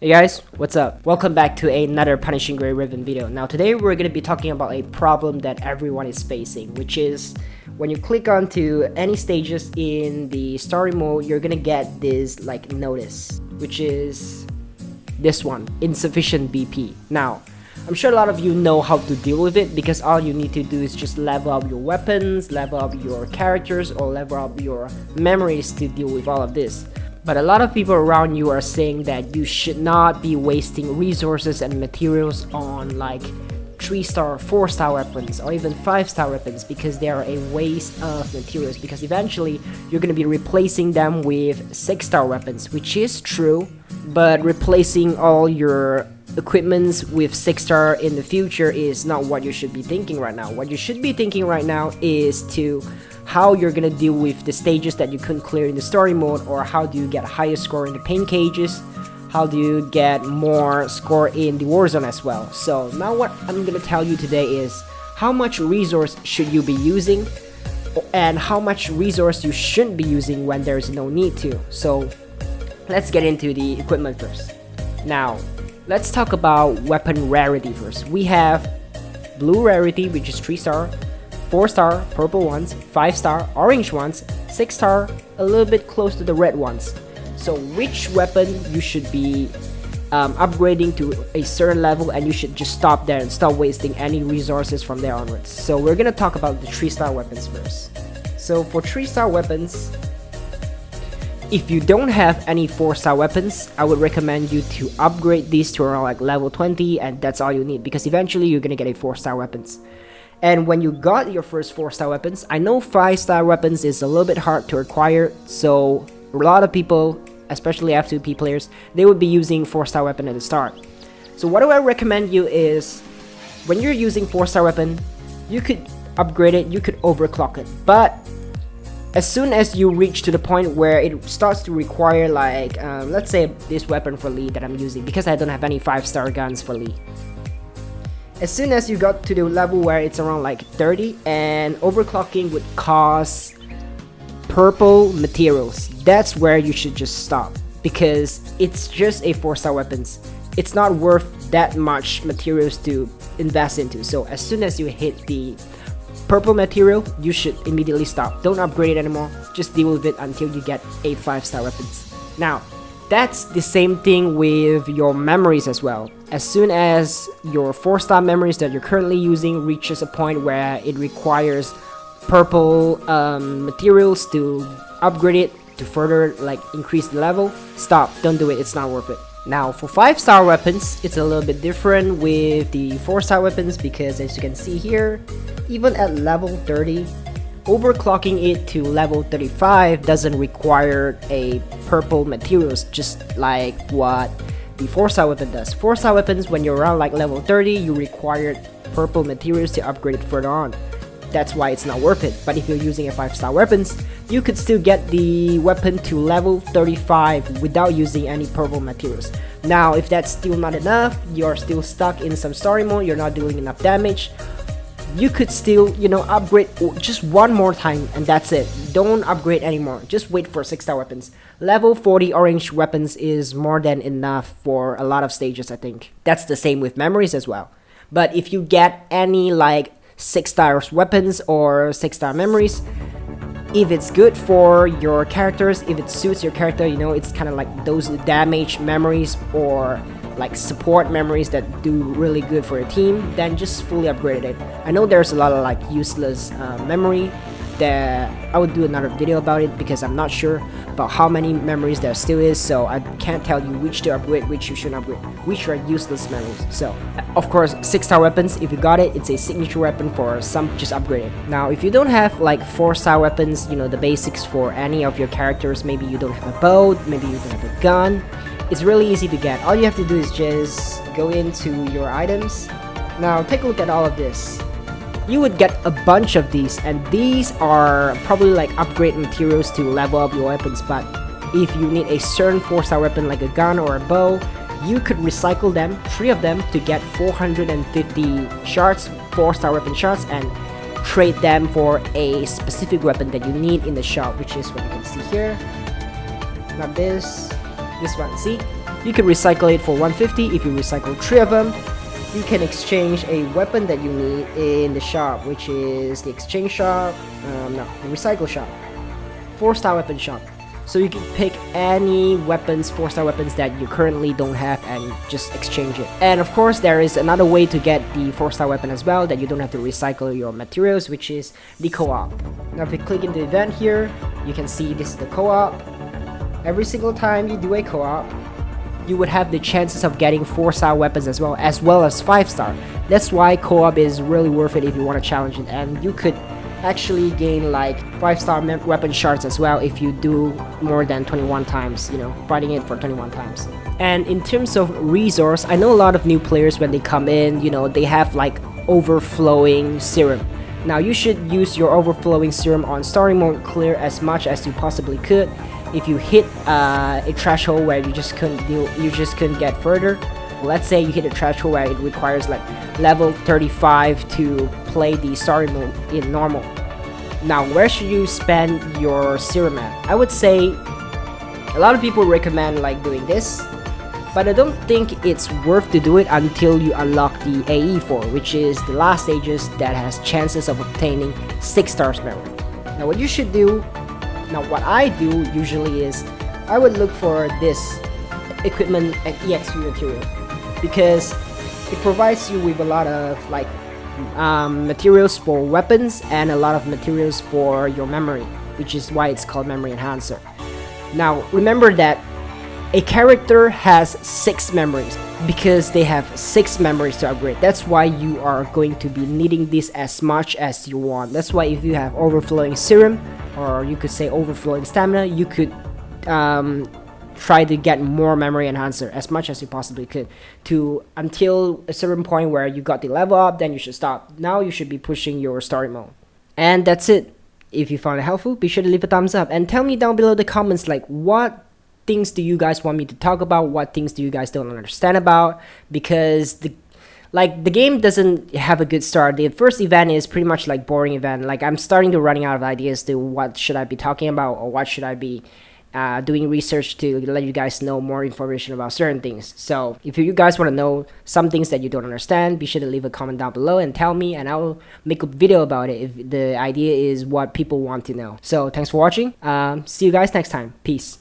Hey guys, what's up? Welcome back to another Punishing Grey Ribbon video. Now today we're going to be talking about a problem that everyone is facing, which is when you click onto any stages in the story mode, you're going to get this notice, which is this one, insufficient BP. Now, I'm sure a lot of you know how to deal with it because all you need to do is just level up your weapons, level up your characters, or level up your memories to deal with all of this. But a lot of people around you are saying that you should not be wasting resources and materials on 3-star, 4-star weapons or even 5-star weapons because they are a waste of materials, because eventually you're going to be replacing them with 6-star weapons, which is true, but replacing all your equipments with 6-star in the future is not what you should be thinking right now. What you should be thinking right now is to how you're gonna deal with the stages that you couldn't clear in the story mode, or how do you get higher score in the pain cages, how do you get more score in the warzone as well. So now what I'm gonna tell you today is how much resource should you be using and how much resource you shouldn't be using when there's no need to. So let's get into the equipment first. Now let's talk about weapon rarity first. We have blue rarity, which is 3-star, 4-star purple ones, 5-star orange ones, 6-star a little bit close to the red ones. So which weapon you should be upgrading to a certain level, and you should just stop there and stop wasting any resources from there onwards. So we're gonna talk about the 3-star weapons first. So for 3-star weapons, if you don't have any 4-star weapons, I would recommend you to upgrade these to around level 20, and that's all you need, because eventually you're gonna get a 4-star weapons. And when you got your first 4-star weapons, I know 5-star weapons is a little bit hard to acquire, so a lot of people, especially F2P players, they would be using 4-star weapon at the start. So what do I recommend you is, when you're using 4-star weapon, you could upgrade it, you could overclock it, but as soon as you reach to the point where it starts to require let's say this weapon for Lee that I'm using, because I don't have any 5-star guns for Lee. As soon as you got to the level where it's around 30 and overclocking would cause purple materials, that's where you should just stop, because it's just a 4-star weapons. It's not worth that much materials to invest into. So as soon as you hit the purple material, you should immediately stop. Don't upgrade it anymore, just deal with it until you get a 5-star weapons. Now that's the same thing with your memories as well. As soon as your 4-star memories that you're currently using reaches a point where it requires purple materials to upgrade it to further increase the level, stop, don't do it, it's not worth it. Now for 5-star weapons, it's a little bit different with the 4-star weapons, because as you can see here, even at level 30, overclocking it to level 35 doesn't require a purple materials, just like what the 4-star weapon does. 4-star weapons, when you're around level 30, you require purple materials to upgrade it further on. That's why it's not worth it. But if you're using a 5-star weapons, you could still get the weapon to level 35 without using any purple materials. Now if that's still not enough, you're still stuck in some story mode, you're not doing enough damage, you could still upgrade just one more time, and that's it. Don't upgrade anymore, just wait for 6-star weapons. Level 40 orange weapons is more than enough for a lot of stages, I think. That's the same with memories as well. But if you get any 6-star weapons or 6-star memories, if it's good for your characters, if it suits your character, it's kind of like those damage memories or support memories that do really good for your team, then just fully upgrade it. I know there's a lot of useless memory that I would do another video about it, because I'm not sure about how many memories there still is, so I can't tell you which to upgrade, which you shouldn't upgrade, which are useless memories. So of course 6-star weapons, if you got it, it's a signature weapon for some, just upgrade it. Now if you don't have 4-star weapons, the basics for any of your characters, maybe you don't have a bow, maybe you don't have a gun, it's really easy to get. All you have to do is just go into your items. Now take a look at all of this. You would get a bunch of these, and these are probably upgrade materials to level up your weapons. But if you need a certain 4-star weapon like a gun or a bow, you could recycle them, 3 of them, to get 450 shards, 4-star weapon shards, and trade them for a specific weapon that you need in the shop, which is what you can see here. Not this one. See, You can recycle it for 150. If you recycle 3 of them, you can exchange a weapon that you need in the shop, which is the exchange shop, no, the recycle shop, 4-star weapon shop. So you can pick any weapons, 4-star weapons that you currently don't have and just exchange it. And of course, there is another way to get the 4-star weapon as well that you don't have to recycle your materials, which is the co-op. Now if you click into the event here, you can see this is the co-op. Every single time you do a co-op, you would have the chances of getting 4-star weapons as well as 5-star. That's why co-op is really worth it if you want to challenge it, and you could actually gain like 5-star weapon shards as well if you do more than 21 times, you know, fighting it for 21 times. And in terms of resource, I know a lot of new players when they come in, you know, they have like overflowing serum. Now you should use your overflowing serum on story mode clear as much as you possibly could. If you hit a threshold where you just couldn't get further, let's say you hit a threshold where it requires like level 35 to play the story mode in normal. Now where should you spend your serum at? I would say a lot of people recommend like doing this, but I don't think it's worth to do it until you unlock the AE4, which is the last stages that has chances of obtaining 6 stars memory. Now what you should do, what I do usually is I would look for this equipment at EXP material, because it provides you with a lot of like materials for weapons and a lot of materials for your memory, which is why it's called memory enhancer. Now remember that a character has 6 memories because they have 6 memories to upgrade. That's why you are going to be needing this as much as you want. That's why if you have overflowing serum, or you could say overflowing stamina, you could try to get more memory enhancer as much as you possibly could until a certain point where you got the level up. Then you should stop. Now you should be pushing your story mode. And that's it. If you found it helpful, be sure to leave a thumbs up and tell me down below the comments like what things do you guys want me to talk about, what things do you guys don't understand about, because the game doesn't have a good start. The first event is pretty much like boring event. Like I'm starting to running out of ideas to what should I be talking about, or what should I be doing research to let you guys know more information about certain things. So if you guys want to know some things that you don't understand, be sure to leave a comment down below and tell me, and I'll make a video about it if the idea is what people want to know. So thanks for watching. See you guys next time. Peace.